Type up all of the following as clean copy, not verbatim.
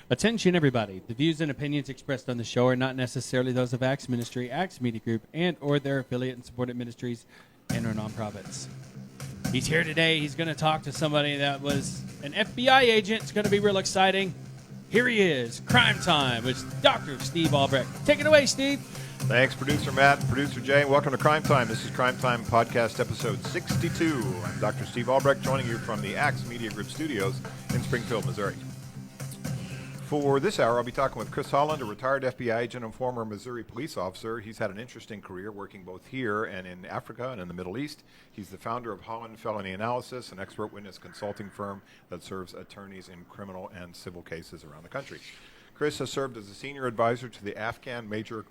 Attention, everybody. The views and opinions expressed on the show are not necessarily those of Acts Ministry, Acts Media Group, and or their affiliate and supported ministries and or nonprofits. He's here today. He's going to talk to somebody that was an FBI agent. It's going to be real exciting. Here he is, Crime Time with Dr. Steve Albrecht. Take it away, Steve. Thanks, Producer Matt, Producer Jay. Welcome to Crime Time. This is Crime Time Podcast Episode 62. I'm Dr. Steve Albrecht, joining you from the Acts Media Group studios in Springfield, Missouri. For this hour, I'll be talking with Chris Holland, a retired FBI agent and former Missouri police officer. He's had an interesting career working both here and in Africa and in the Middle East. He's the founder of Holland Felony Analysis, an expert witness consulting firm that serves attorneys in criminal and civil cases around the country. Chris has served as a senior advisor to the Afghan Major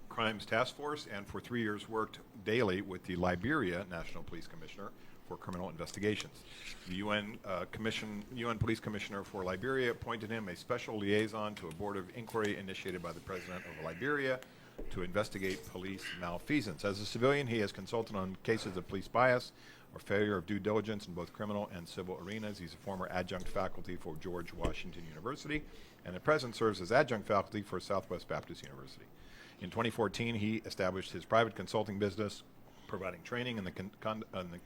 Crimes Task Force and for 3 years worked daily with the Liberia National Police Commissioner for criminal investigations. The UN Police Commissioner for Liberia appointed him a special liaison to a board of inquiry initiated by the President of Liberia to investigate police malfeasance. As a civilian, he has consulted on cases of police bias or failure of due diligence in both criminal and civil arenas. He's a former adjunct faculty for George Washington University and at present serves as adjunct faculty for Southwest Baptist University. In 2014, he established his private consulting business, providing training in the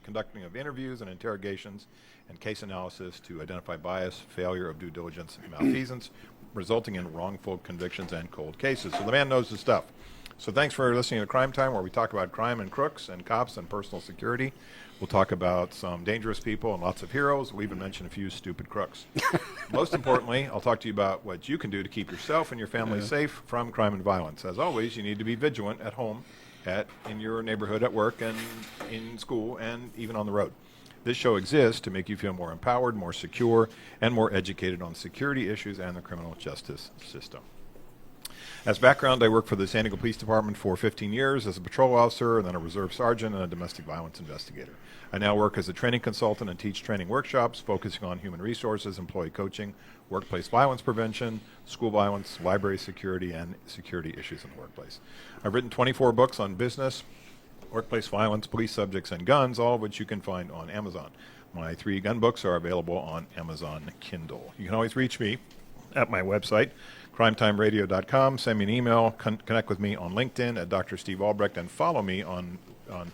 conducting of interviews and interrogations and case analysis to identify bias, failure of due diligence, and malfeasance, resulting in wrongful convictions and cold cases. So the man knows his stuff. So thanks for listening to Crime Time, where we talk about crime and crooks and cops and personal security. We'll talk about some dangerous people and lots of heroes. We'll even mention a few stupid crooks. Most importantly, I'll talk to you about what you can do to keep yourself and your family safe from crime and violence. As always, you need to be vigilant at home, in your neighborhood, at work, and in school, and even on the road. This show exists to make you feel more empowered, more secure, and more educated on security issues and the criminal justice system. As background, I worked for the San Diego Police Department for 15 years as a patrol officer, and then a reserve sergeant and a domestic violence investigator. I now work as a training consultant and teach training workshops focusing on human resources, employee coaching, workplace violence prevention, school violence, library security, and security issues in the workplace. I've written 24 books on business, workplace violence, police subjects, and guns, all of which you can find on Amazon. My 3 gun books are available on Amazon Kindle. You can always reach me at my website, crimetimeradio.com. Send me an email, connect with me on LinkedIn at Dr. Steve Albrecht, and follow me on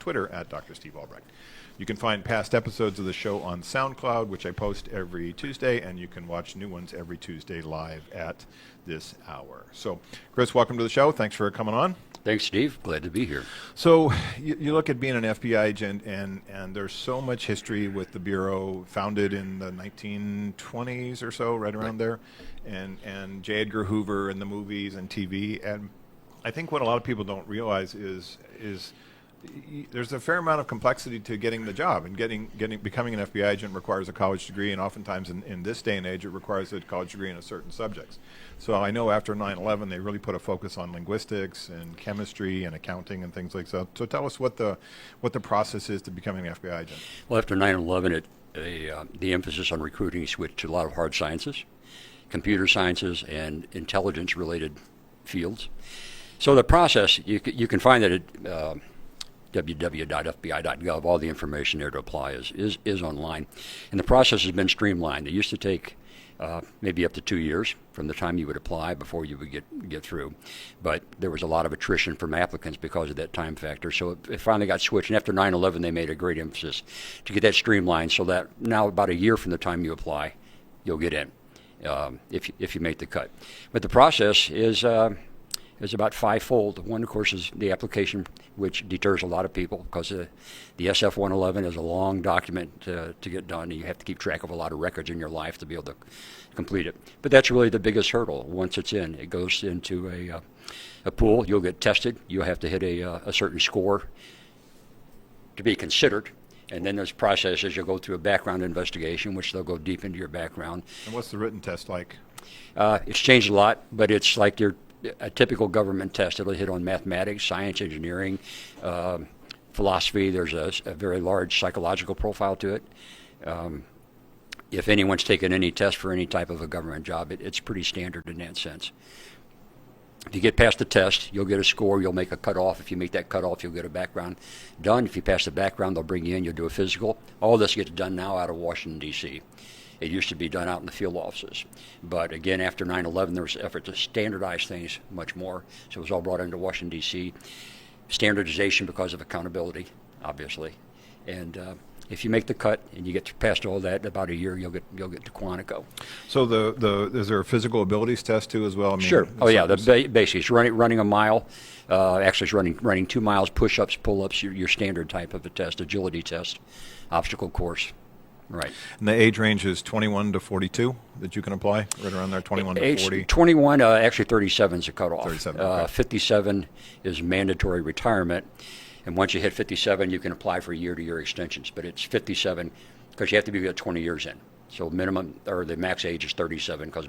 Twitter at Dr. Steve Albrecht. You can find past episodes of the show on SoundCloud, which I post every Tuesday, and you can watch new ones every Tuesday live at this hour. So, Chris, welcome to the show. Thanks for coming on. Thanks, Steve. Glad to be here. So you look at being an FBI agent, and there's so much history with the Bureau, founded in the 1920s or so, right around there, and J. Edgar Hoover and the movies and TV. And I think what a lot of people don't realize is there's a fair amount of complexity to getting the job, and becoming an FBI agent requires a college degree, and oftentimes in this day and age it requires a college degree in a certain subjects. So I know after 9/11 they really put a focus on linguistics and chemistry and accounting and things like that. So tell us what the process is to becoming an FBI agent. Well, after 9/11, the emphasis on recruiting switched to a lot of hard sciences, computer sciences, and intelligence-related fields. So the process, you can find that at www.fbi.gov. All the information there to apply is online. And the process has been streamlined. It used to take maybe up to 2 years from the time you would apply before you would get through. But there was a lot of attrition from applicants because of that time factor. So it finally got switched. And after 9/11, they made a great emphasis to get that streamlined so that now about a year from the time you apply, you'll get in if you make the cut. But the process is about fivefold. One, of course, is the application, which deters a lot of people because the SF-111 is a long document to get done, and you have to keep track of a lot of records in your life to be able to complete it. But that's really the biggest hurdle. Once it's in, it goes into a pool. You'll get tested. You'll have to hit a certain score to be considered. And then there's processes. You'll go through a background investigation, which they'll go deep into your background. And what's the written test like? It's changed a lot, but it's like a typical government test. It'll hit on mathematics, science, engineering, philosophy. There's a very large psychological profile to it. If anyone's taken any test for any type of a government job, it's pretty standard in that sense. If you get past the test, you'll get a score. You'll make a cutoff. If you make that cutoff, you'll get a background done. If you pass the background, they'll bring you in. You'll do a physical. All this gets done now out of Washington, D.C. It used to be done out in the field offices. But again, after 9/11, there was an effort to standardize things much more. So it was all brought into Washington, D.C. Standardization because of accountability, obviously. And if you make the cut and you get past all that, in about a year, you'll get to Quantico. So is there a physical abilities test too as well? I mean, Sure. Oh yeah. Basically, it's running a mile. Actually, it's running 2 miles, push-ups, pull-ups. Your standard type of a test, agility test, obstacle course. Right. And the age range is 21 to 42 that you can apply, right around there, 21 to 40. 21. Actually, 37 is a cutoff. 37. Okay. 57 is mandatory retirement. And once you hit 57, you can apply for year-to-year extensions. But it's 57 because you have to be 20 years in. So minimum or the max age is 37 because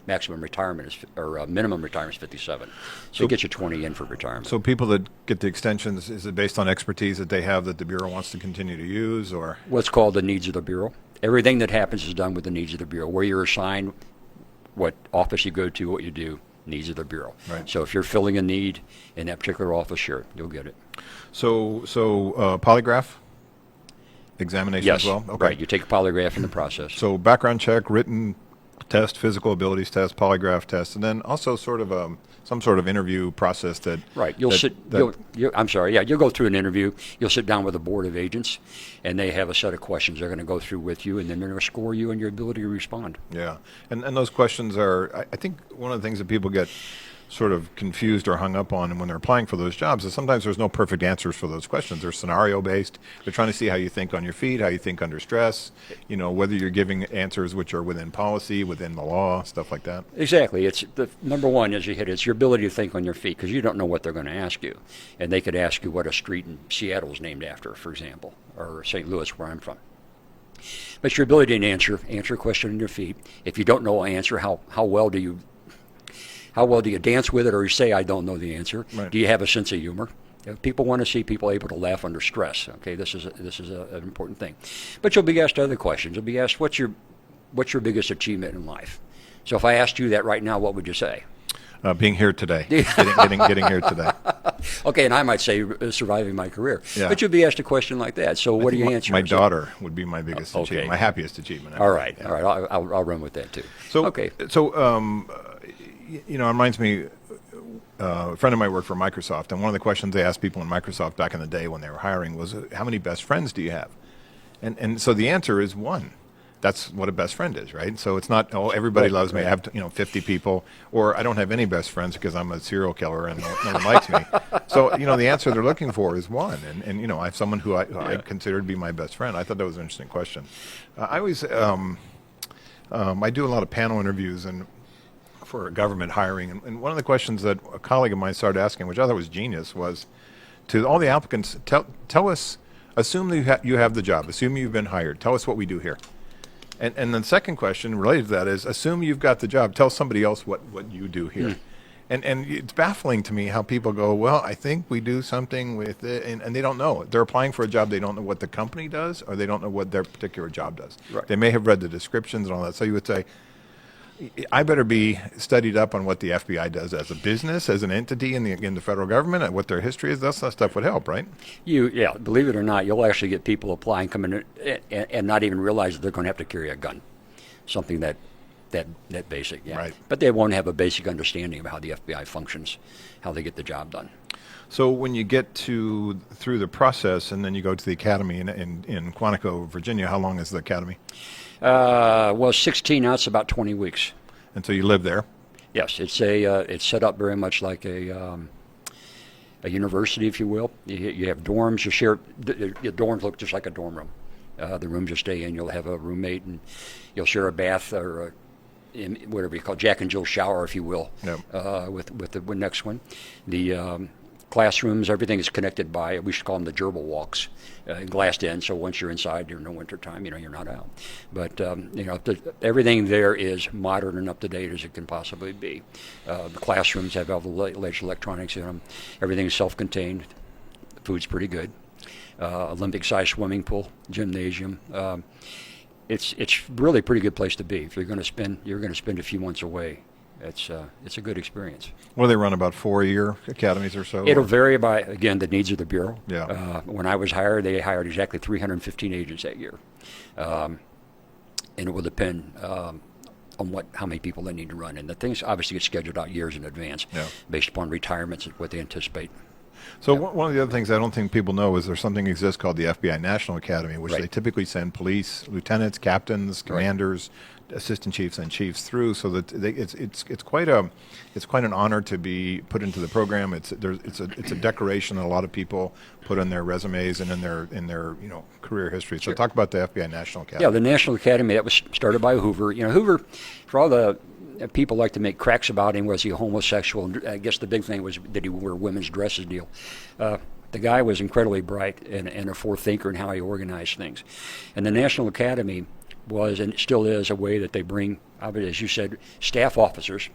maximum retirement is minimum retirement is 57. So it gets you 20 in for retirement. So people that get the extensions, is it based on expertise that they have that the Bureau wants to continue to use, or what's called the needs of the Bureau? Everything that happens is done with the needs of the Bureau. Where you're assigned, what office you go to, what you do, needs of the Bureau. Right. So if you're filling a need in that particular office, sure, you'll get it. So polygraph examination Yes, as well? Okay. right. You take a polygraph in the process. So background check, written test, physical abilities test, polygraph test, and then also sort of some sort of interview process that. Right. You'll I'm sorry. Yeah, you'll go through an interview. You'll sit down with a board of agents, and they have a set of questions they're going to go through with you, and then they're going to score you on your ability to respond. Yeah, and those questions are, I think, one of the things that people get sort of confused or hung up on when they're applying for those jobs is sometimes there's no perfect answers for those questions. They're scenario based. They're trying to see how you think on your feet, how you think under stress, whether you're giving answers which are within policy, within the law, stuff like that. Exactly. It's the number one, as you hit, it's your ability to think on your feet, because you don't know what they're going to ask you. And they could ask you what a street in Seattle is named after, for example, or St. Louis, where I'm from. But your ability to answer a question on your feet. If you don't know an answer, how well do you dance with it, or you say, I don't know the answer? Right. Do you have a sense of humor? People want to see people able to laugh under stress. Okay, this is an important thing. But you'll be asked other questions. You'll be asked, what's your biggest achievement in life? So if I asked you that right now, what would you say? Being here today, getting here today. Okay, and I might say surviving my career. Yeah. But you'd be asked a question like that. So what do you answer? My daughter would be my biggest achievement, my happiest achievement. All right, yeah. all right. I'll run with that too. So okay. So it reminds me. A friend of mine worked for Microsoft, and one of the questions they asked people in Microsoft back in the day when they were hiring was, "How many best friends do you have?" And so the answer is one. That's what a best friend is, right? So it's not, everybody loves me. I have 50 people, or I don't have any best friends because I'm a serial killer and no one likes me. So the answer they're looking for is one, and I have someone who I consider to be my best friend. I thought that was an interesting question. I always I do a lot of panel interviews and for government hiring, and one of the questions that a colleague of mine started asking, which I thought was genius, was to all the applicants, tell us, assume that you have the job, assume you've been hired, tell us what we do here. And the second question related to that is, assume you've got the job, tell somebody else what you do here. And it's baffling to me how people go, well, I think we do something with it, and they don't know. They're applying for a job, they don't know what the company does, or they don't know what their particular job does. Right. They may have read the descriptions and all that. So you would say, I better be studied up on what the FBI does as a business, as an entity in the federal government, and what their history is. That stuff would help, right? Believe it or not, you'll actually get people applying, coming in, and not even realize that they're going to have to carry a gun. Something that basic, yeah. Right. But they won't have a basic understanding of how the FBI functions, how they get the job done. So when you get through the process, and then you go to the academy in Quantico, Virginia, how long is the academy? 16. Now it's about 20 weeks. And so you live there? Yes, it's set up very much like a university, if you will. You have dorms. Your dorms look just like a dorm room. The rooms you stay in, you'll have a roommate, and you'll share a bath or whatever you call Jack and Jill shower, if you will. Yep. With the next one. The classrooms, everything is connected by, we should call them the gerbil walks, glassed in, so once you're inside during the winter time, you're not out. But everything there is modern and up to date as it can possibly be. The classrooms have all the latest electronics in them. Everything's self-contained. The food's pretty good. Olympic-sized swimming pool, gymnasium. It's really a pretty good place to be. If you're going to spend a few months away. It's a good experience. Well, they run about 4-year academies or so? It'll vary by, again, the needs of the Bureau. Yeah. When I was hired, they hired exactly 315 agents that year. And it will depend on how many people they need to run. And the things obviously get scheduled out years in advance based upon retirements and what they anticipate. So one of the other things I don't think people know is there's something exists called the FBI National Academy, which they typically send police, lieutenants, captains, commanders, assistant chiefs, and chiefs through. So that it's quite an honor to be put into the program. It's a decoration that a lot of people put in their resumes and in their career history. So talk about the FBI National Academy. Yeah, the National Academy, that was started by Hoover. Hoover, for all the people like to make cracks about him, was he homosexual? And I guess the big thing was that he wore women's dresses deal. The guy was incredibly bright and a forethinker in how he organized things. And the National Academy was, and it still is, a way that they bring, as you said, staff officers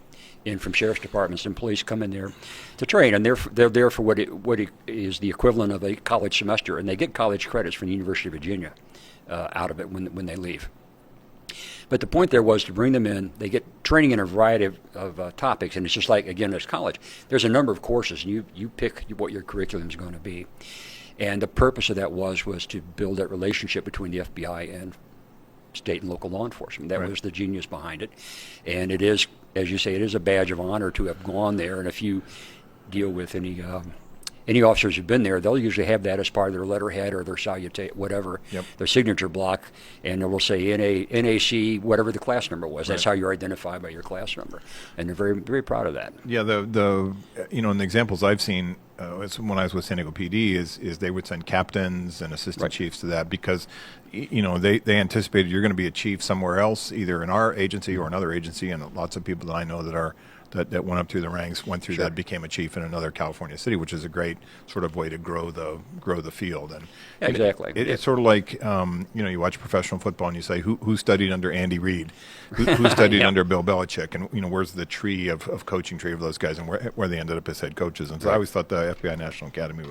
in from sheriff's departments and police come in there to train, and they're there for what is the equivalent of a college semester, and they get college credits from the University of Virginia out of it when they leave. But the point there was to bring them in. They get training in a variety of topics, and it's just like, again, there's college. There's a number of courses, and you pick what your curriculum is going to be. And the purpose of that was to build that relationship between the FBI and state and local law enforcement. That was the genius behind it. And it is, as you say, it is a badge of honor to have gone there. And if you deal with any officers who've been there, they'll usually have that as part of their letterhead or their salutation, whatever, their signature block, and it will say NAC, whatever the class number was. That's how you're identified by your class number, and they're very, very proud of that. Yeah, the in the examples I've seen when I was with San Diego PD is they would send captains and assistant chiefs to that because they anticipated you're going to be a chief somewhere else, either in our agency or another agency, and lots of people that I know that went up through the ranks, went through that, became a chief in another California city, which is a great sort of way to grow the field. And exactly, it's sort of like you watch professional football and you say who studied under Andy Reid, who studied under Bill Belichick, and where's the tree of coaching tree of those guys, and where they ended up as head coaches. And so I always thought the FBI National Academy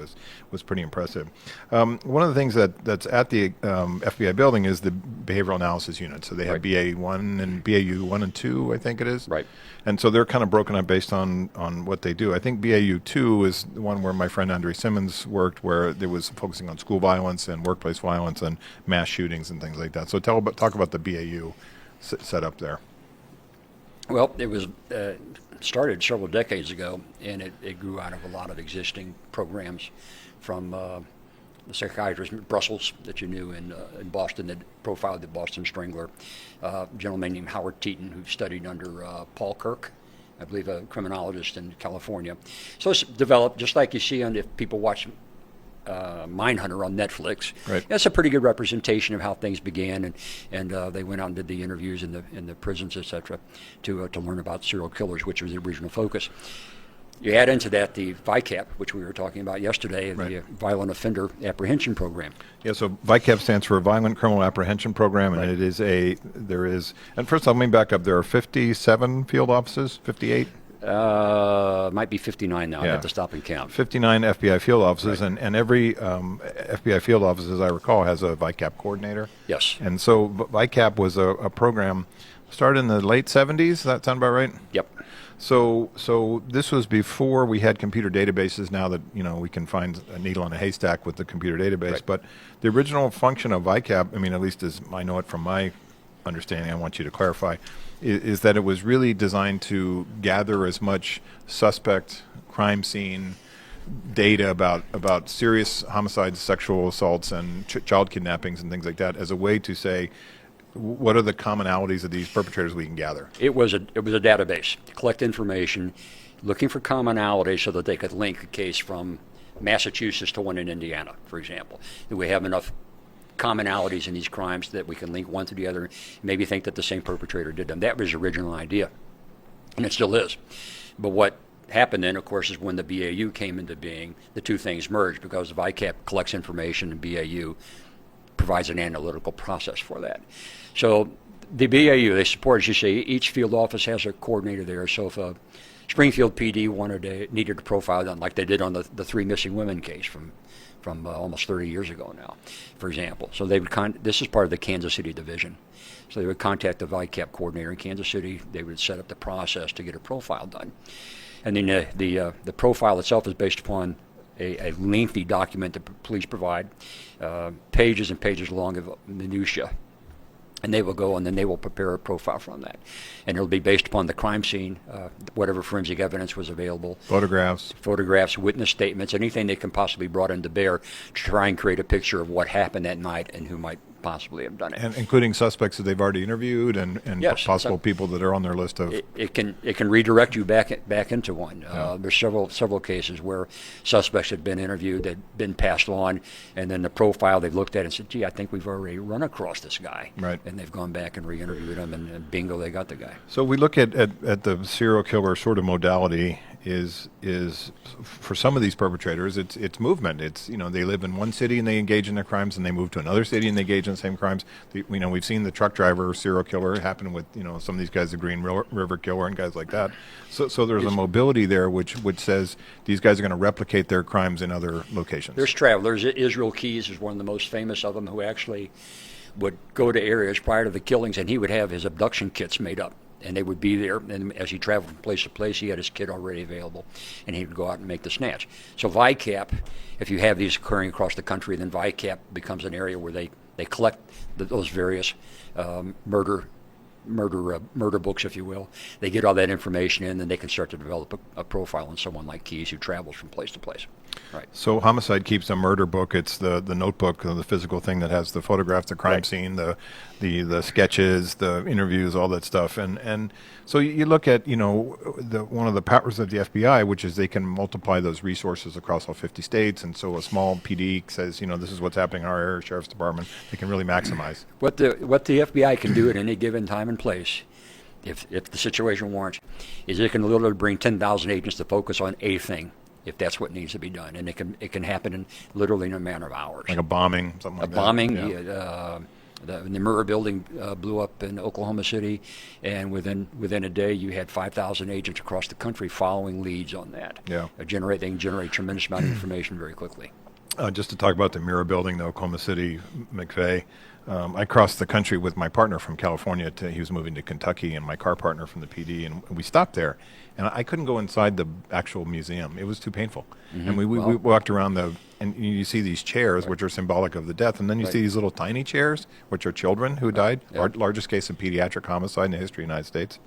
was pretty impressive. One of the things that's at the FBI building is the behavioral analysis unit. So they have BA1 and BAU 1 and 2, I think it is. Right. And so they're kind of broken up based on what they do. I think BAU 2 is the one where my friend Andre Simmons worked, where it was focusing on school violence and workplace violence and mass shootings and things like that. So talk about the BAU set up there. Well, it was started several decades ago, and it grew out of a lot of existing programs from the psychiatrist in Brussels that you knew in Boston that profiled the Boston Strangler, a gentleman named Howard Teeton who studied under Paul Kirk, I believe a criminologist in California. So it's developed just like you see if people watch Mindhunter on Netflix. Right. That's a pretty good representation of how things began, and they went out and did the interviews in the prisons, etc., to learn about serial killers, which was the original focus. You add into that the VICAP, which we were talking about yesterday, the Violent Offender Apprehension Program. Yeah, so VICAP stands for Violent Criminal Apprehension Program, and and first let me back up, there are 57 field offices, 58? Might be 59 now. I have to stop and count. 59 FBI field offices, and every FBI field office, as I recall, has a VICAP coordinator. Yes. And so VICAP was a program started in the late 70s. Does that sound about right? Yep. So this was before we had computer databases. Now that we can find a needle in a haystack with the computer database. Right. But the original function of VICAP, I mean, at least as I know it from my understanding, I want you to clarify, is that it was really designed to gather as much suspect crime scene data about serious homicides, sexual assaults, and child kidnappings and things like that as a way to say, what are the commonalities of these perpetrators we can gather? It was a database to collect information, looking for commonality so that they could link a case from Massachusetts to one in Indiana, for example. Do we have enough commonalities in these crimes that we can link one to the other, maybe think that the same perpetrator did them? That was the original idea, and it still is. But what happened then, of course, is when the BAU came into being, the two things merged because the VICAP collects information and BAU provides an analytical process for that. So the BAU, they support, as you say, each field office has a coordinator there. So if a Springfield PD needed to profile them, like they did on the three missing women case from from almost 30 years ago now, for example. So they would this is part of the Kansas City division. So they would contact the VICAP coordinator in Kansas City. They would set up the process to get a profile done. And then the profile itself is based upon a lengthy document that police provide, pages and pages long of minutia. And they will go and then they will prepare a profile from that. And it'll be based upon the crime scene, whatever forensic evidence was available. Photographs, witness statements, anything they can possibly brought into bear to try and create a picture of what happened that night and who might possibly have done it. And including suspects that they've already interviewed and yes, possible people that are on their list of... It can redirect you back into one. There's several cases where suspects had been interviewed, they'd been passed on, and then the profile they've looked at and said, gee, I think we've already run across this guy. Right. And they've gone back and re-interviewed him, and bingo, they got the guy. So we look at the serial killer sort of modality is for some of these perpetrators, it's movement. It's, they live in one city and they engage in their crimes, and they move to another city and they engage in the same crimes. We've seen the truck driver serial killer happen with, some of these guys, the Green River Killer and guys like that. So there's a mobility there which says these guys are going to replicate their crimes in other locations. There's travelers. Israel Keys is one of the most famous of them, who actually would go to areas prior to the killings, and he would have his abduction kits made up. And they would be there, and as he traveled from place to place, he had his kit already available, and he would go out and make the snatch. So VICAP, if you have these occurring across the country, then VICAP becomes an area where they collect those various murder books, if you will. They get all that information in, and they can start to develop a profile on someone like Keys, who travels from place to place. Right. So homicide keeps a murder book. It's the notebook, the physical thing that has the photographs, the crime scene, the sketches, the interviews, all that stuff. And so you look at one of the powers of the FBI, which is they can multiply those resources across all 50 states. And so a small PD says, this is what's happening in our area, sheriff's department. They can really maximize what the FBI can do at any given time and place, if the situation warrants, is it can literally bring 10,000 agents to focus on a thing, if that's what needs to be done, and it can happen in literally in a matter of hours. Like a bombing, something like that. A bombing. Yeah. The Mirror building blew up in Oklahoma City, and within a day you had 5,000 agents across the country following leads on that. Yeah. They can generate a tremendous amount of information very quickly. Just to talk about the Mirror building, the Oklahoma City, McVeigh, I crossed the country with my partner from California. He was moving to Kentucky, and my car partner from the PD, and we stopped there. And I couldn't go inside the actual museum. It was too painful. Mm-hmm. And we walked around and you see these chairs, which are symbolic of the death, and then you see these little tiny chairs, which are children who died, largest case of pediatric homicide in the history of the United States.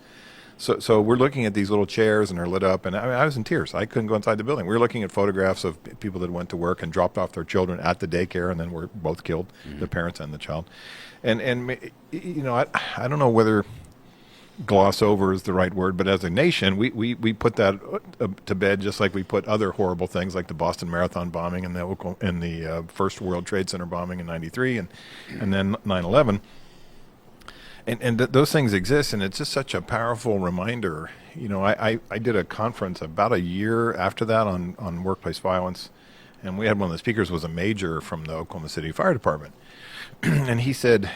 So we're looking at these little chairs, and they're lit up, and I was in tears. I couldn't go inside the building. We were looking at photographs of people that went to work and dropped off their children at the daycare, and then were both killed, the parents and the child. And I don't know whether gloss over is the right word, but as a nation, we put that to bed, just like we put other horrible things like the Boston Marathon bombing and the first World Trade Center bombing in '93, and then 9/11. And those things exist, and it's just such a powerful reminder. I did a conference about a year after that on workplace violence, and we had one of the speakers was a major from the Oklahoma City Fire Department, and he said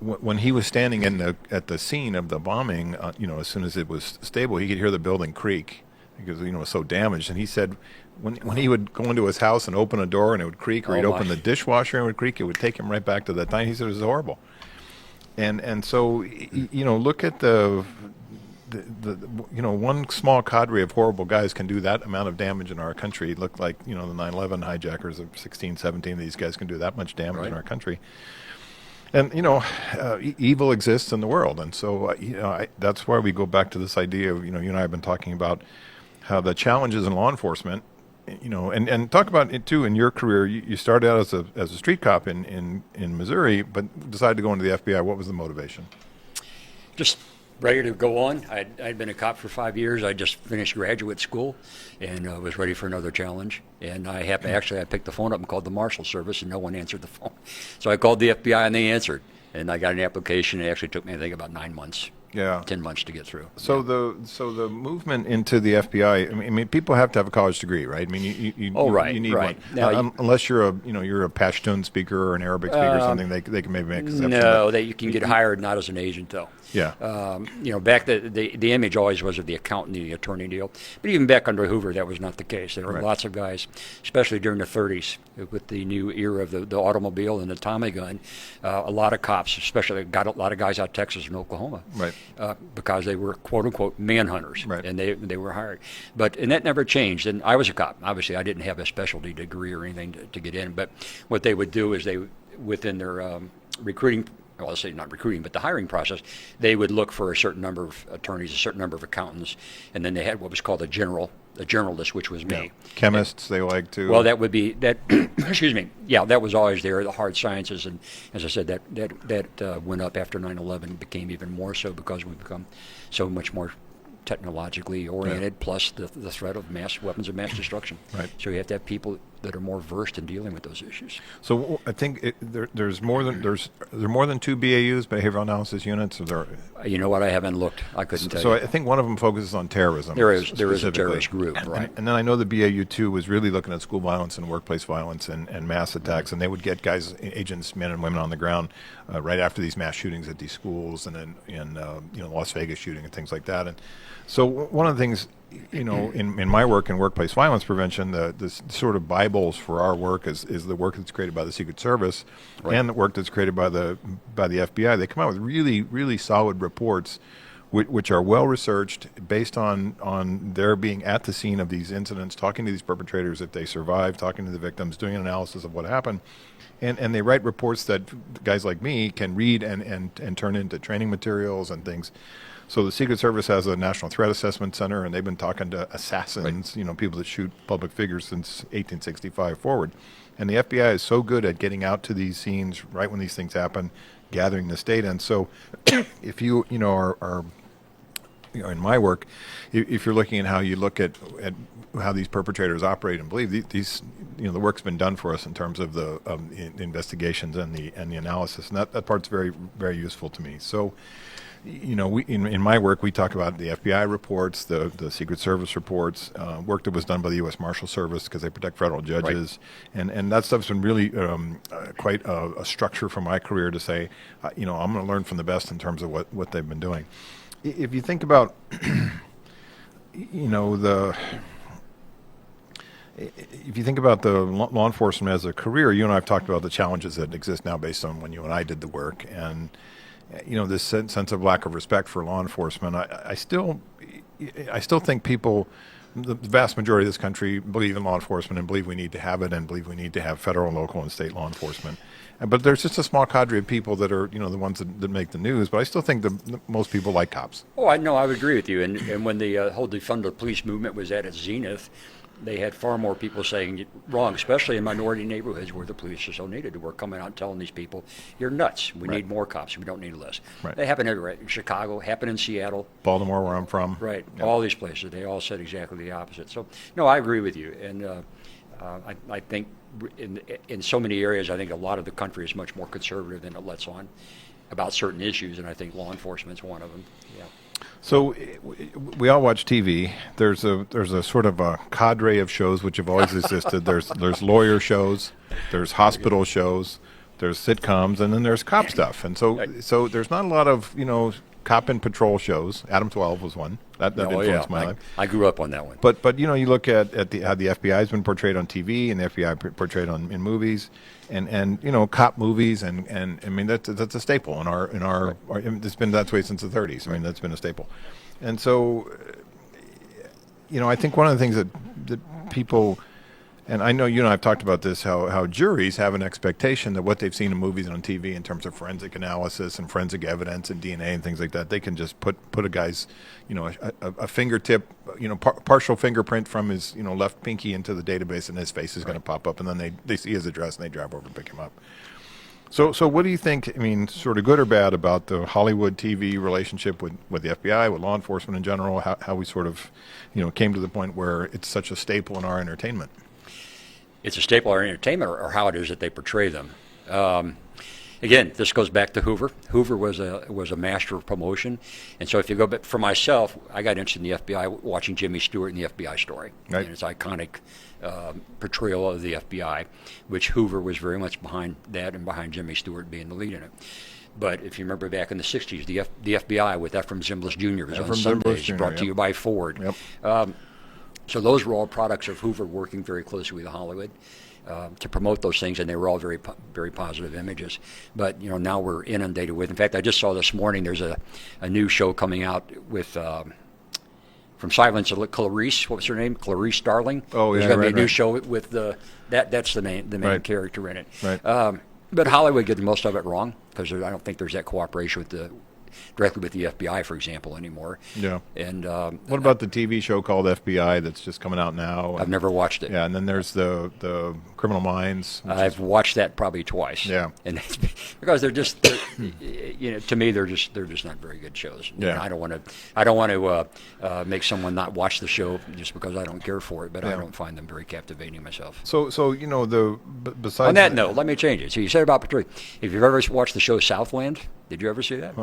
when he was standing at the scene of the bombing, as soon as it was stable, he could hear the building creak because it was so damaged, and he said when he would go into his house and open a door and it would creak, or he'd open the dishwasher and it would creak, it would take him right back to that time. He said it was horrible. And so, look at the one small cadre of horrible guys can do that amount of damage in our country. Look like, the 9/11 hijackers of 16, 17 of these guys can do that much damage in our country. And, evil exists in the world. And so, that's why we go back to this idea of, you and I have been talking about how the challenges in law enforcement, and talk about it too in your career. You started out as a street cop in Missouri, but decided to go into the FBI. What was the motivation? Just ready to go on. I'd been a cop for 5 years. I just finished graduate school and was ready for another challenge. And I picked the phone up and called the Marshal Service, and no one answered the phone. So I called the FBI, and they answered. And I got an application. It actually took me, I think, about 9 months. Yeah. 10 months to get through. So the movement into the FBI. I mean, people have to have a college degree, right? I mean, you need right. one. Now, Unless you're a Pashtun speaker or an Arabic speaker or something, they can maybe make exceptions. No, that you can get hired not as an agent though. Yeah. Back the image always was of the accountant, the attorney deal. But even back under Hoover, that was not the case. There were lots of guys, especially during the 30s, with the new era of the automobile and the Tommy gun. A lot of cops, especially got a lot of guys out of Texas and Oklahoma, Right. Because they were quote unquote manhunters, Right. and they were hired. And that never changed. And I was a cop. Obviously, I didn't have a specialty degree or anything to get in. But what they would do is within their recruiting. Well, let's say not recruiting, but the hiring process, they would look for a certain number of attorneys, a certain number of accountants, and then they had what was called a generalist, which was me. Yeah. Chemists, they like to. Well, that would be that. Excuse me. Yeah, that was always there. The hard sciences, and as I said, that went up after 9/11, became even more so because we've become so much more technologically oriented, plus the threat of weapons of mass destruction. Right. So you have to have people that are more versed in dealing with those issues. So I think there's more than two BAUs, behavioral analysis units. Or there, You know what? I haven't looked. I couldn't tell so you. I think one of them focuses on terrorism. There is a specifically. terrorist group, right? And then I know the BAU2 was really looking at school violence and workplace violence and mass attacks, and they would get agents, men and women on the ground right after these mass shootings at these schools, and then in Las Vegas shooting and things like that. And so one of the things, in my work in workplace violence prevention, the sort of Bibles for our work is the work that's created by the Secret Service and the work that's created by the FBI. They come out with really, really solid reports which are well researched, based on their being at the scene of these incidents, talking to these perpetrators if they survive, talking to the victims, doing an analysis of what happened. And they write reports that guys like me can read and turn into training materials and things. So the Secret Service has a National Threat Assessment Center, and they've been talking to assassins, people that shoot public figures since 1865 forward. And the FBI is so good at getting out to these scenes right when these things happen, gathering this data. And so if you are in my work, if you're looking at how you look at how these perpetrators operate and believe, these the work's been done for us in terms of the investigations and the analysis, and that part's very, very useful to me. So, we in my work we talk about the FBI reports, the Secret Service reports, work that was done by the U.S. Marshal Service because they protect federal judges, and that stuff's been really quite a structure for my career to say, I'm going to learn from the best in terms of what they've been doing. If you think about, if you think about the law enforcement as a career, you and I have talked about the challenges that exist now based on when you and I did the work, and this sense of lack of respect for law enforcement. I still think people, the vast majority of this country, believe in law enforcement and believe we need to have it and believe we need to have federal, local, and state law enforcement. But there's just a small cadre of people that are, the ones that make the news. But I still think most people like cops. Oh, I know. I would agree with you. And when the whole defund the police movement was at its zenith, they had far more people saying wrong, especially in minority neighborhoods where the police are so needed. Were coming out and telling these people, "You're nuts. We need more cops. We don't need less." Right. They happen everywhere. In Chicago, happen in Seattle, Baltimore, where I'm from. Right. Yep. All these places, they all said exactly the opposite. So, no, I agree with you. And I think in so many areas, I think a lot of the country is much more conservative than it lets on about certain issues, and I think law enforcement's one of them. Yeah. So we all watch TV. There's a sort of a cadre of shows which have always existed. There's lawyer shows, there's hospital shows, there's sitcoms, and then there's cop stuff. And so there's not a lot of cop and patrol shows. Adam 12 was one that influenced my life. I grew up on that one. But you look at how the FBI has been portrayed on TV and the FBI portrayed in movies, and cop movies, and I mean that's a staple in our it's been that way since the 30s. I mean that's been a staple, and so I think one of the things that people, and I know you and I have talked about this, how juries have an expectation that what they've seen in movies and on TV in terms of forensic analysis and forensic evidence and DNA and things like that, they can just put a guy's, a fingertip, partial fingerprint from his, left pinky into the database, and his face is going to pop up, and then they see his address and they drive over and pick him up. So what do you think, sort of good or bad, about the Hollywood TV relationship with the FBI, with law enforcement in general, how we sort of, came to the point where it's such a staple in our entertainment? It's a staple of our entertainment, or how it is that they portray them. again, this goes back to Hoover. Hoover was a master of promotion, and so if you go back for myself, I got interested in the FBI watching Jimmy Stewart in the FBI Story, right. and its iconic portrayal of the FBI, which Hoover was very much behind that and behind Jimmy Stewart being the lead in it. But if you remember back in the 60s, the FBI with Ephraim Zimbalist Jr. was on Sundays, brought to you by Ford. Yep. So those were all products of Hoover working very closely with Hollywood to promote those things, and they were all very, very positive images. But now we're inundated with. In fact, I just saw this morning there's a new show coming out with from Silence of Clarice. What was her name? Clarice Starling. Oh, yeah, there's going to be a new right. show with that's the main Right. character in it. Right. But Hollywood did most of it wrong because I don't think there's that cooperation directly with the FBI, for example, anymore. Yeah. And What about the TV show called FBI that's just coming out now? I've never watched it. Yeah, and then there's the Criminal Minds. I've watched that probably twice. Yeah. And it's because they're to me they're just not very good shows. Yeah. And I don't want to make someone not watch the show just because I don't care for it, but I Yeah. don't find them very captivating myself. So besides On that note, let me change it. So you said about Patricia. If you've ever watched the show Southland, did you ever see that?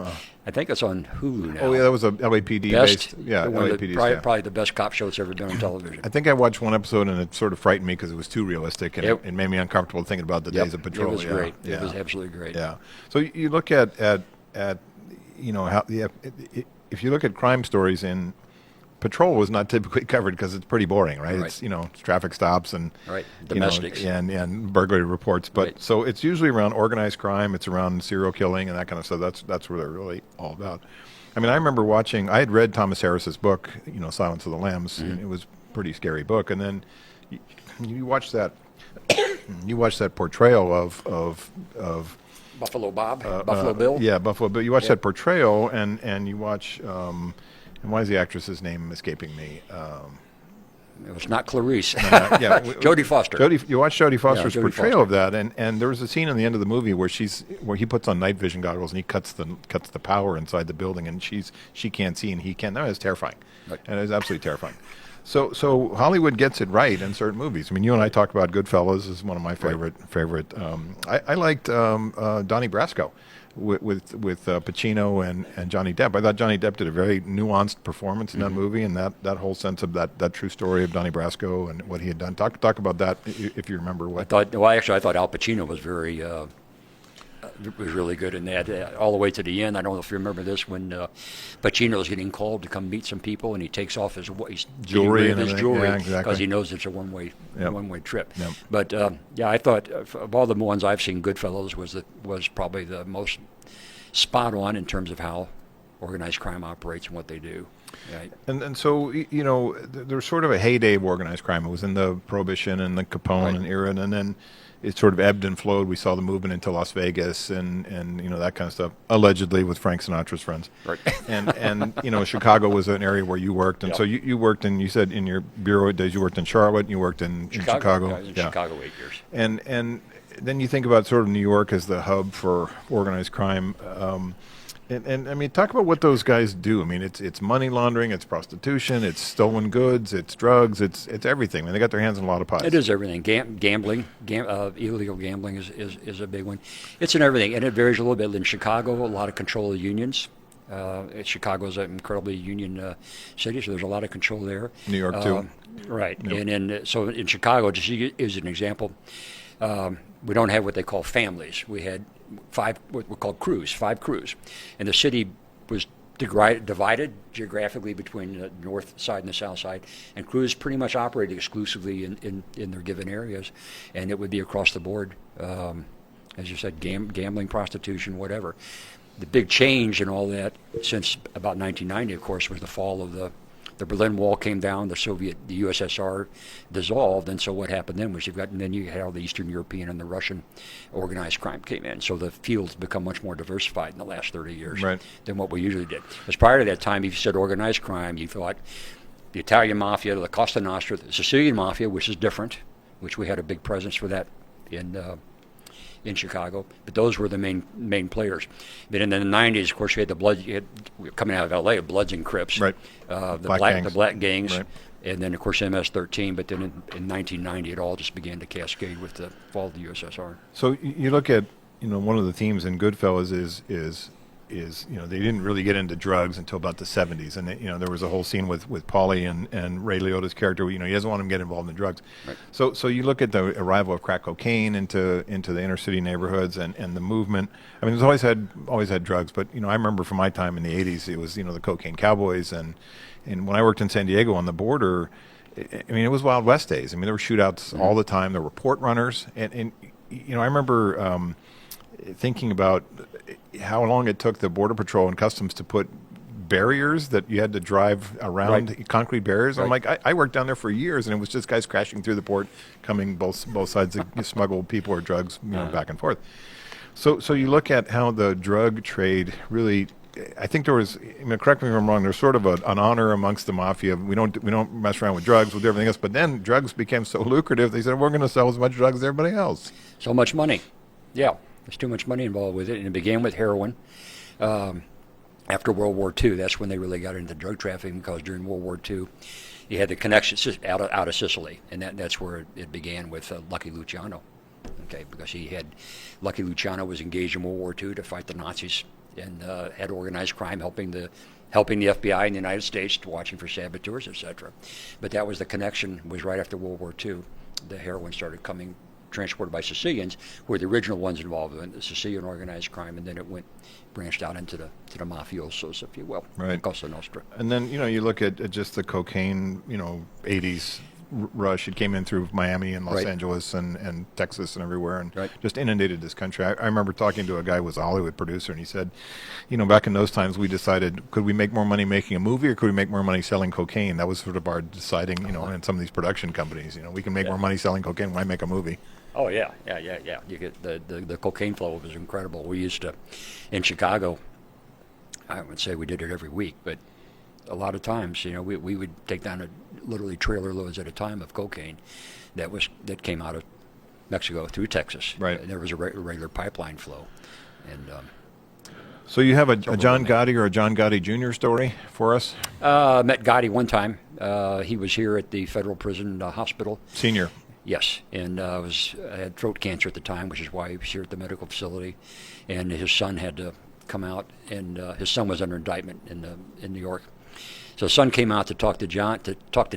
I think it's on Hulu now. Oh yeah, that was a LAPD based. Yeah, one of the, LAPD. probably the best cop show that's ever been on television. I think I watched one episode and it sort of frightened me because it was too realistic and Yep. it made me uncomfortable thinking about the days of patrol. It was yeah. great. Yeah. It was absolutely great. Yeah. So you look at how if you look at crime stories in patrol was not typically covered because it's pretty boring, right? Right. It's traffic stops and Right. Domestics. and burglary reports. But Right. so it's usually around organized crime. It's around serial killing and that kind of stuff. That's what they're really all about. I mean, I remember watching. I had read Thomas Harris's book, Silence of the Lambs. And it was a pretty scary book. And then you watch that. You watch that portrayal of Buffalo Bob, Buffalo Bill. Yeah, Buffalo Bill. You watch that portrayal, and you watch. And why is the actress's name escaping me? It was not Clarice. Yeah, Jodie Foster. You watch Jodie Foster's Jodie portrayal Foster. of that, and there was a scene in the end of the movie where he puts on night vision goggles and he cuts the power inside the building, and she can't see and he can. That is terrifying, Right. and it is absolutely terrifying. So Hollywood gets it right in certain movies. I mean, you and I talked about Goodfellas is one of my favorite. I liked Donnie Brasco with Pacino and Johnny Depp. I thought Johnny Depp did a very nuanced performance in that movie, and that whole sense of that true story of Donnie Brasco and what he had done. Talk about that if you remember what. I thought Al Pacino was was really good in that, all the way to the end. I don't know if you remember this when Pacino's getting called to come meet some people, and he takes off his Jewelry and his and jewelry everything. Yeah, because exactly. he knows it's a one-way trip. Yep. But I thought of all the ones I've seen, Goodfellas was probably the most spot on in terms of how organized crime operates and what they do. Right. And so there's sort of a heyday of organized crime. It was in the Prohibition and the Capone and era, and then it sort of ebbed and flowed. We saw the movement into Las Vegas and that kind of stuff, allegedly with Frank Sinatra's friends. Right. And Chicago was an area where you worked, and so you worked, and you said in your bureau days you worked in Charlotte, and you worked in Chicago. Yeah, I was in Chicago 8 years. And then you think about sort of New York as the hub for organized crime. And I mean, talk about what those guys do. I mean, it's money laundering, it's prostitution, it's stolen goods, it's drugs, it's everything. I mean, they got their hands in a lot of pies. It is everything. Gambling, illegal gambling is a big one. It's in everything, and it varies a little bit. In Chicago, a lot of control of unions. Chicago is an incredibly union city, so there's a lot of control there. New York too. Right, Yep. and so in Chicago, just as an example, we don't have what they call families. We had what we called crews, 5 crews, and the city was divided geographically between the north side and the south side, and crews pretty much operated exclusively in their given areas, and it would be across the board, as you said, gambling, prostitution, whatever. The big change in all that since about 1990, of course, was the fall of the Berlin Wall came down, the USSR dissolved, and so what happened then was you had all the Eastern European and the Russian organized crime came in. So the field's become much more diversified in the last 30 years than what we usually did. Because prior to that time, if you said organized crime, you thought the Italian Mafia, the Costa Nostra, the Sicilian Mafia, which is different, which we had a big presence for that in Chicago, but those were the main players. But in the 90s, of course, you had coming out of L.A., Bloods and Crips, Right. the black gangs, Right. and then, of course, MS-13. But then in 1990, it all just began to cascade with the fall of the USSR. So you look at one of the themes in Goodfellas is they didn't really get into drugs until about the 70s, and there was a whole scene with Paulie and Ray Liotta's character. He doesn't want him to get involved in drugs. Right. So you look at the arrival of crack cocaine into the inner city neighborhoods and the movement. I mean, it's always had drugs, but I remember from my time in the 80s, it was the cocaine cowboys, and when I worked in San Diego on the border, I mean, it was Wild West days. I mean, there were shootouts all the time. There were port runners, and I remember thinking about how long it took the Border Patrol and Customs to put barriers that you had to drive around, Right. concrete barriers. Right. I'm like, I worked down there for years, and it was just guys crashing through the port, coming both sides to smuggle people or drugs, back and forth. So you look at how the drug trade really. I think there was. Correct me if I'm wrong. There's sort of an honor amongst the mafia. We don't mess around with drugs. We'll do everything else. But then drugs became so lucrative. They said we're going to sell as much drugs as everybody else. So much money. Yeah, there's too much money involved with it. And it began with heroin. After World War II, that's when they really got into drug trafficking, because during World War II, you had the connections out of Sicily, and that's where it began with Lucky Luciano. Okay, because Lucky Luciano was engaged in World War II to fight the Nazis, and had organized crime, helping the FBI in the United States, watching for saboteurs, etc. But that was the connection. Was right after World War II. The heroin started coming, transported by Sicilians, who were the original ones involved in the Sicilian organized crime, and then it branched out into the mafiosos, if you will, Right. Cosa Nostra. And then you look at just the cocaine 80s rush. It came in through Miami and Los Right. Angeles and Texas and everywhere, and Right. just inundated this country. I remember talking to a guy who was a Hollywood producer, and he said, back in those times we decided, could we make more money making a movie, or could we make more money selling cocaine? That was sort of our deciding, in some of these production companies. We can make more money selling cocaine. Why make a movie? Oh yeah. You get the cocaine flow was incredible. We used to, in Chicago, I would say we did it every week, but a lot of times, we would take down literally trailer loads at a time of cocaine that came out of Mexico through Texas. Right. And there was a regular pipeline flow, and So you have a Trouble John with me. Gotti or a John Gotti Jr. story for us? met Gotti one time. He was here at the federal prison hospital. Senior. Yes, and I had throat cancer at the time, which is why he was here at the medical facility, and his son had to come out, and his son was under indictment in New York. So his son came out to talk to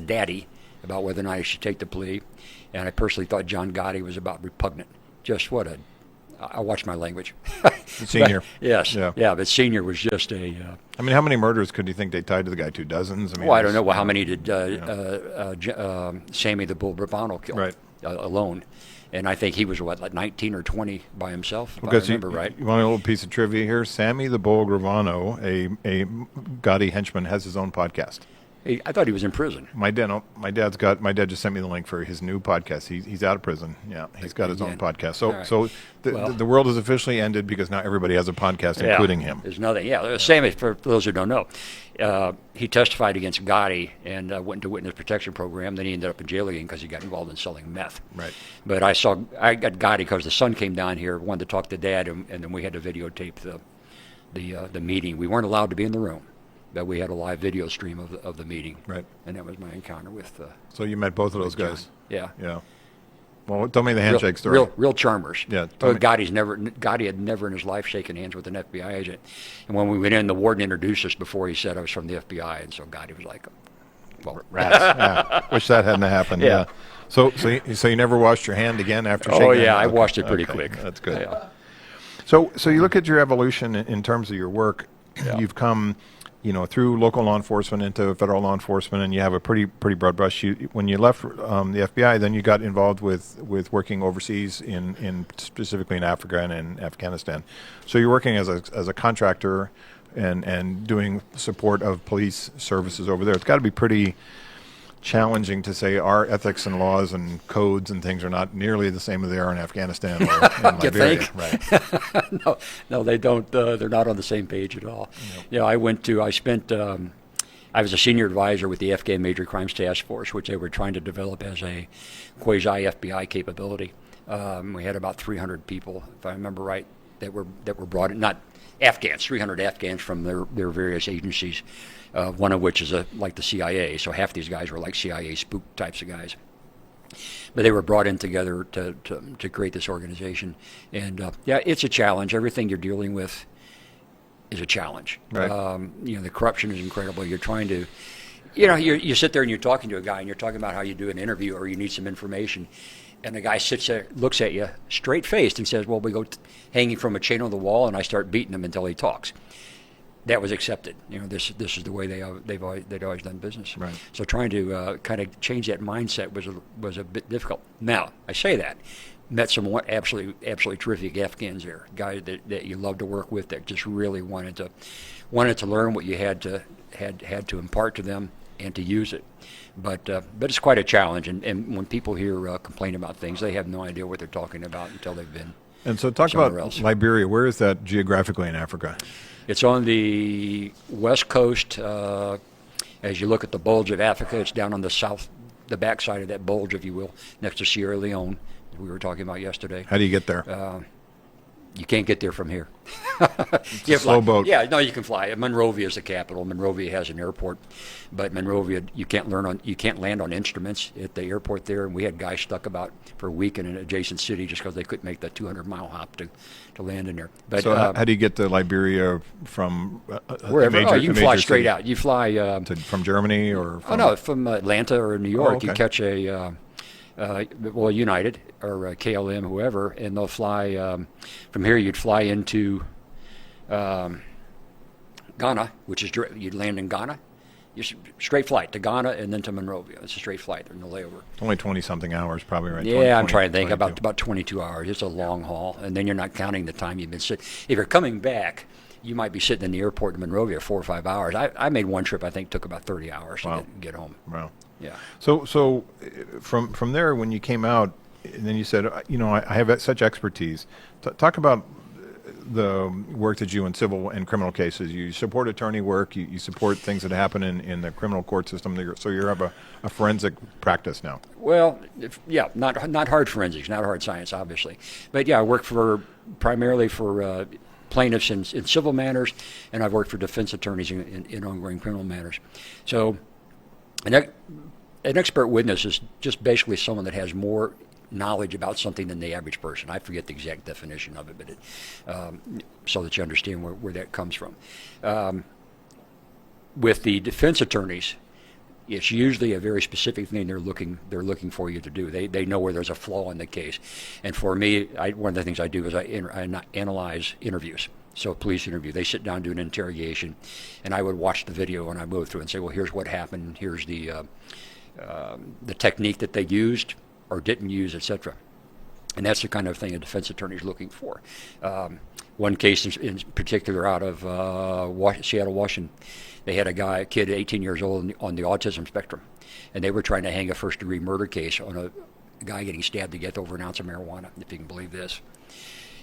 Daddy about whether or not he should take the plea, and I personally thought John Gotti was about repugnant. Just I watched my language. Senior. Yes, Yeah. but Senior was just a. How many murders could you think they tied to the guy? 2 dozens? Well, I don't know. Well, how many did Sammy the Bull Bravano kill? Right. Alone, and I think he was like 19 or 20 by himself, if Because I remember right. You want a little piece of trivia here? Sammy the Bull Gravano, a Gotti henchman, has his own podcast. I thought he was in prison. My dad just sent me the link for his new podcast. He's out of prison. Yeah, he's got his own Again. podcast. So All right. so Well- the world has officially ended because now everybody has a podcast, Yeah. including him. There's nothing. Yeah, Sammy, for those who don't know, he testified against Gotti and went into witness protection program. Then he ended up in jail again because he got involved in selling meth. Right. But I got Gotti because the son came down here, wanted to talk to Dad, and then we had to videotape the meeting. We weren't allowed to be in the room, but we had a live video stream of the meeting. Right. And that was my encounter with. So you met both of those John. guys. Yeah. Yeah. Well, tell me the handshake story. Real charmers. Yeah, tell me. Gotti had never in his life shaken hands with an FBI agent. And when we went in, the warden introduced us before he said I was from the FBI. And so Gotti was like, well, Rats. Yeah. Wish that hadn't happened. Yeah. So you never washed your hand again after shaking oh hands? yeah, I Okay. washed it pretty Okay. quick. That's good. Yeah. So you look at your evolution in terms of your work. Yeah. You've come, through local law enforcement into federal law enforcement, and you have a pretty broad brush. When you left the FBI, then you got involved with working overseas in specifically in Africa and in Afghanistan. So you're working as a contractor and doing support of police services over there. It's got to be pretty challenging to say our ethics and laws and codes and things are not nearly the same as they are in Afghanistan or in You Liberia. think? Right. no, they don't. They're not on the same page at all. I was a senior advisor with the Afghan Major Crimes Task Force, which they were trying to develop as a quasi FBI capability. We had about 300 people, if I remember right, that were brought in, not Afghans, 300 Afghans from their various agencies, one of which is like the CIA. So half these guys were like CIA spook types of guys. But they were brought in together to create this organization. And, yeah, it's a challenge. Everything you're dealing with is a challenge. Right. The corruption is incredible. You're trying to, you sit there and you're talking to a guy and you're talking about how you do an interview or you need some information. And the guy sits there, looks at you straight-faced and says, well, we go hanging from a chain on the wall and I start beating him until he talks. That was accepted. This is the way they'd always done business. Right. So trying to kind of change that mindset was a bit difficult. Now, I say that. Met some absolutely terrific Afghans there, guys that you love to work with, that just really wanted to learn what you had to impart to them and to use it. But it's quite a challenge, and when people hear complain about things, they have no idea what they're talking about until they've been. And so talk about else. Liberia. Where is that geographically in Africa? It's on the west coast. As you look at the bulge of Africa, it's down on the south, the backside of that bulge, if you will, next to Sierra Leone, we were talking about yesterday. How do you get there? You can't get there from here. It's a slow boat. Yeah, no, you can fly. Monrovia is the capital. Monrovia has an airport, but Monrovia you can't land on instruments at the airport there. And we had guys stuck about for a week in an adjacent city just because they couldn't make the 200-mile hop to land in there. But so how do you get to Liberia from wherever? You can fly straight city? out. You fly From Germany or? From from Atlanta or New York. okay. You catch a. United or KLM, whoever, and they'll fly from here. You'd fly into Ghana, which is you'd land in Ghana. Straight flight to Ghana and then to Monrovia. It's a straight flight. There's no layover. Only 20-something hours, probably, right? Yeah, I'm trying to think 22. about 22 hours. It's a long haul, and then you're not counting the time you've been sitting. If you're coming back, you might be sitting in the airport in Monrovia 4 or 5 hours. I made one trip. I think took about 30 hours to get home. Wow. Yeah. So from there, when you came out, and then you said, I have such expertise. Talk about the work that you in civil and criminal cases. You support attorney work. You support things that happen in the criminal court system. So you have a forensic practice now. Well, not hard forensics, not hard science, obviously. But yeah, I work primarily for plaintiffs in civil matters, and I've worked for defense attorneys in ongoing criminal matters. So an expert witness is just basically someone that has more knowledge about something than the average person. I forget the exact definition of it, but so that you understand where that comes from. With the defense attorneys, it's usually a very specific thing they're looking for you to do. They know where there's a flaw in the case, and for me, one of the things I do is I analyze interviews. So a police interview, they sit down, do an interrogation, and I would watch the video and I go through and say, well, here's what happened, here's the technique that they used or didn't use, etc. And that's the kind of thing a defense attorney is looking for. One case in particular out of Seattle, Washington, they had a kid 18 years old on the autism spectrum, and they were trying to hang a first-degree murder case on a guy getting stabbed to death over an ounce of marijuana, if you can believe this.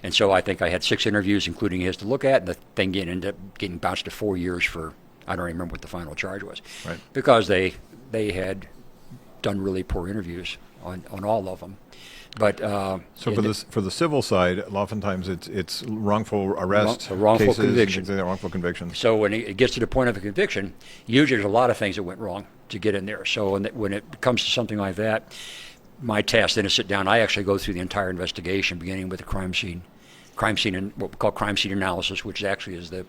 And so I think I had 6 interviews, including his, to look at, and the thing ended up getting bounced to 4 years for, I don't remember what the final charge was, right? Because they had done really poor interviews on all of them. But so for the civil side, oftentimes it's wrongful arrest, wrongful cases, conviction, wrongful convictions. So when it gets to the point of a conviction, usually there's a lot of things that went wrong to get in there. So when it comes to something like that, my task then is sit down. I actually go through the entire investigation, beginning with the crime scene and what we call crime scene analysis, which actually is the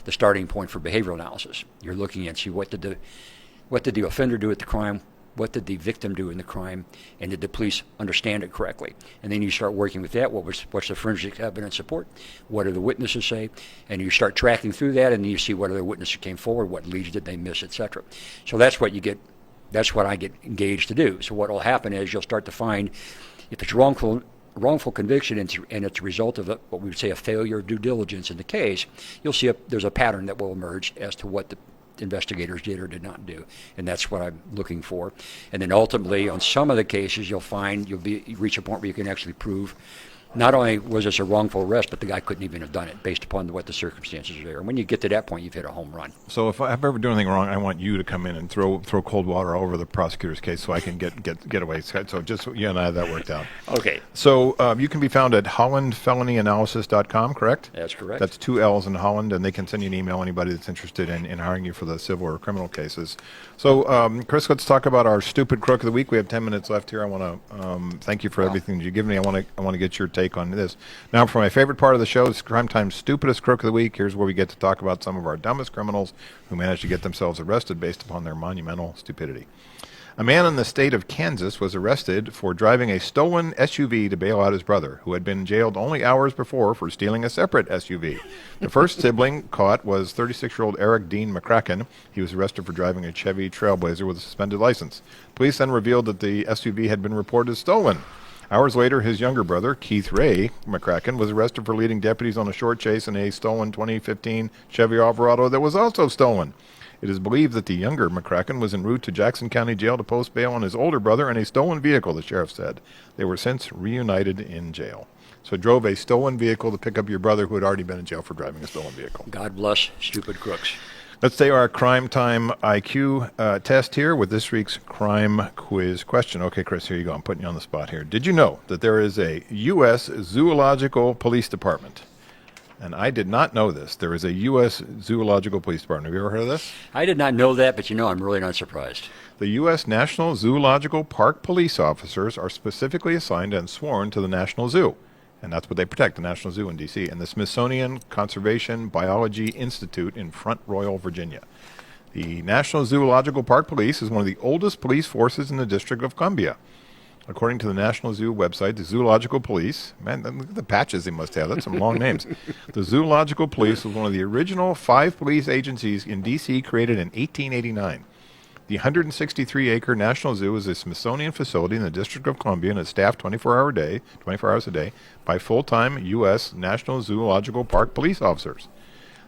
starting point for behavioral analysis. You're looking at what did the offender do at the crime, what did the victim do in the crime, and did the police understand it correctly? And then you start working with that. What's the forensic evidence support? What do the witnesses say? And you start tracking through that, and then you see what other witnesses came forward, what leads did they miss, etc. So that's what you get. That's what I get engaged to do. So what will happen is you'll start to find if it's wrongful conviction and it's a result of what we would say a failure of due diligence in the case, you'll see there's a pattern that will emerge as to what the investigators did or did not do, and that's what I'm looking for. And then ultimately, on some of the cases, you'll reach a point where you can actually prove not only was this a wrongful arrest, but the guy couldn't even have done it based upon what the circumstances are there. And when you get to that point, you've hit a home run. So if I've ever done anything wrong, I want you to come in and throw cold water all over the prosecutor's case so I can get away. So just you and I have that worked out. Okay. So you can be found at hollandfelonyanalysis.com, correct? That's correct. That's 2 L's in Holland, and they can send you an email, anybody that's interested in hiring you for the civil or criminal cases. So, Chris, let's talk about our stupid crook of the week. We have 10 minutes left here. I want to thank you for everything that you give me. I want to get your take on this. Now, for my favorite part of the show, it's Crime Time's stupidest crook of the week. Here's where we get to talk about some of our dumbest criminals who managed to get themselves arrested based upon their monumental stupidity. A man in the state of Kansas was arrested for driving a stolen SUV to bail out his brother, who had been jailed only hours before for stealing a separate SUV. The first sibling caught was 36-year-old Eric Dean McCracken. He was arrested for driving a Chevy Trailblazer with a suspended license. Police then revealed that the SUV had been reported stolen. Hours later, his younger brother, Keith Ray McCracken, was arrested for leading deputies on a short chase in a stolen 2015 Chevy Alvarado that was also stolen. It is believed that the younger McCracken was en route to Jackson County Jail to post bail on his older brother in a stolen vehicle, the sheriff said. They were since reunited in jail. So drove a stolen vehicle to pick up your brother who had already been in jail for driving a stolen vehicle. God bless stupid crooks. Let's take our Crime Time IQ test here with this week's crime quiz question. Okay, Chris, here you go. I'm putting you on the spot here. Did you know that there is a U.S. Zoological Police Department? And I did not know this. There is a U.S. Zoological Police Department. Have you ever heard of this? I did not know that, but I'm really not surprised. The U.S. National Zoological Park police officers are specifically assigned and sworn to the National Zoo. And that's what they protect, the National Zoo in D.C. and the Smithsonian Conservation Biology Institute in Front Royal, Virginia. The National Zoological Park Police is one of the oldest police forces in the District of Columbia. According to the National Zoo website, the Zoological Police, man, look at the patches they must have. That's some long names. The Zoological Police was one of the original 5 police agencies in D.C. created in 1889. The 163-acre National Zoo is a Smithsonian facility in the District of Columbia and is staffed 24 hours a day by full-time U.S. National Zoological Park police officers.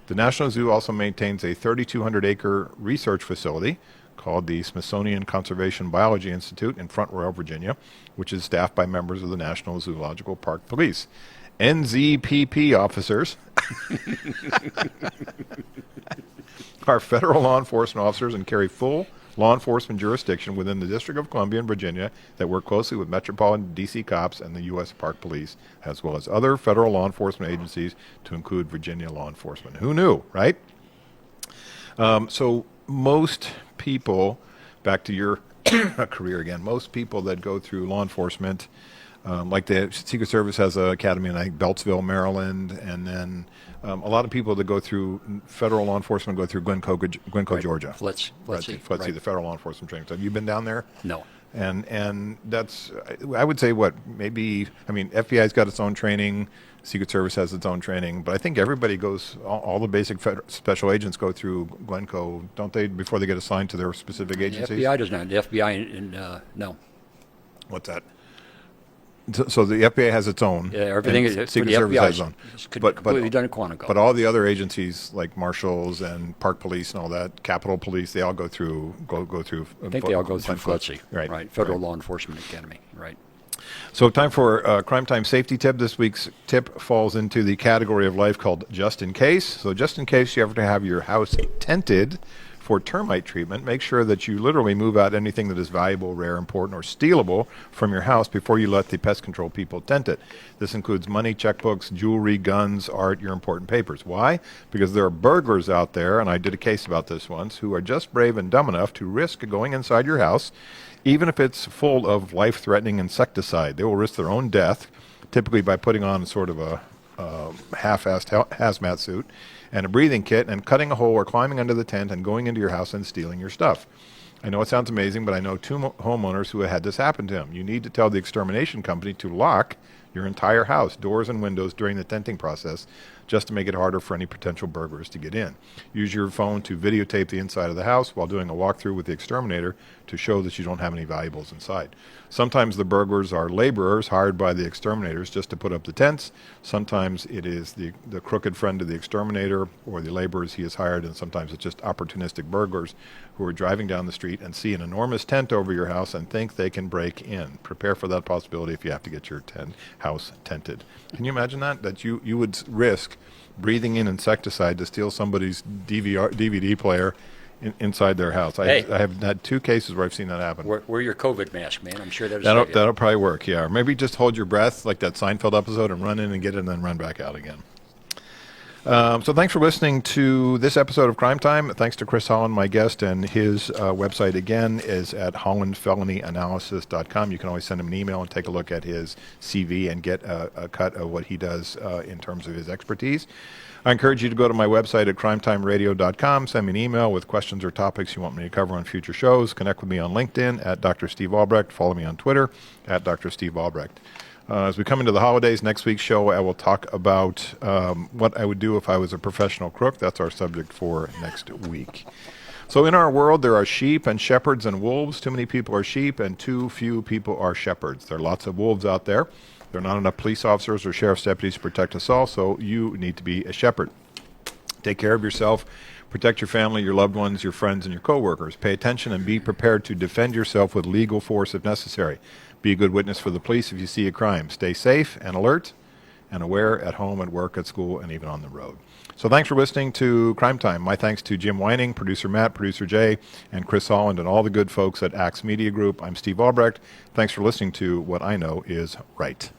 The National Zoo also maintains a 3,200-acre research facility called the Smithsonian Conservation Biology Institute in Front Royal, Virginia, which is staffed by members of the National Zoological Park Police. NZPP officers are federal law enforcement officers and carry full law enforcement jurisdiction within the District of Columbia and Virginia that work closely with Metropolitan D.C. cops and the U.S. Park Police, as well as other federal law enforcement agencies to include Virginia law enforcement. Who knew, right? So most people, back to your career again, most people that go through law enforcement, like the Secret Service has an academy in Beltsville, Maryland, and then a lot of people that go through federal law enforcement go through Glencoe, Right. Georgia. Flitzy, Flitzy, the federal law enforcement training. So have you been down there? No. And that's, I would say, FBI's got its own training, Secret Service has its own training, but I think everybody goes, all the basic special agents go through Glencoe, don't they, before they get assigned to their specific agencies? The FBI does not. The FBI, no. What's that? So the FBI has its own. Yeah, everything is Secret Service has its own. Completely done at Quantico. But all the other agencies like marshals and park police and all that, Capitol Police, they all go through. I think they all go through FLETC, right? Federal Law Enforcement Academy, right? So time for Crime Time safety tip. This week's tip falls into the category of life called just in case. So just in case you ever have your house tented for termite treatment, make sure that you literally move out anything that is valuable, rare, important, or stealable from your house before you let the pest control people tent it. This includes money, checkbooks, jewelry, guns, art, your important papers. Why? Because there are burglars out there, and I did a case about this once, who are just brave and dumb enough to risk going inside your house, even if it's full of life-threatening insecticide. They will risk their own death, typically by putting on sort of a half-assed hazmat suit and a breathing kit and cutting a hole or climbing under the tent and going into your house and stealing your stuff. I know it sounds amazing, but I know 2 homeowners who had this happen to them. You need to tell the extermination company to lock your entire house, doors and windows, during the tenting process just to make it harder for any potential burglars to get in. Use your phone to videotape the inside of the house while doing a walkthrough with the exterminator to show that you don't have any valuables inside. Sometimes the burglars are laborers hired by the exterminators just to put up the tents. Sometimes it is the crooked friend of the exterminator or the laborers he has hired, and sometimes it's just opportunistic burglars who are driving down the street and see an enormous tent over your house and think they can break in. Prepare for that possibility if you have to get your house tented. Can you imagine that? That you would risk breathing in insecticide to steal somebody's DVD player inside their house. I have had 2 cases where I've seen that happen. Wear your COVID mask, man. I'm sure that'll probably work, yeah. Or maybe just hold your breath like that Seinfeld episode and run in and get it and then run back out again. So thanks for listening to this episode of Crime Time. Thanks to Chris Holland, my guest, and his website again is at hollandfelonyanalysis.com. You can always send him an email and take a look at his CV and get a cut of what he does in terms of his expertise. I encourage you to go to my website at crimetimeradio.com. Send me an email with questions or topics you want me to cover on future shows. Connect with me on LinkedIn at Dr. Steve Albrecht. Follow me on Twitter at Dr. Steve Albrecht. As we come into the holidays, next week's show, I will talk about what I would do if I was a professional crook. That's our subject for next week. So in our world, there are sheep and shepherds and wolves. Too many people are sheep and too few people are shepherds. There are lots of wolves out there. There are not enough police officers or sheriff's deputies to protect us all, so you need to be a shepherd. Take care of yourself. Protect your family, your loved ones, your friends, and your coworkers. Pay attention and be prepared to defend yourself with legal force if necessary. Be a good witness for the police if you see a crime. Stay safe and alert and aware at home, at work, at school, and even on the road. So thanks for listening to Crime Time. My thanks to Jim Whining, producer Matt, producer Jay, and Chris Holland, and all the good folks at Axe Media Group. I'm Steve Albrecht. Thanks for listening to What I Know Is Right.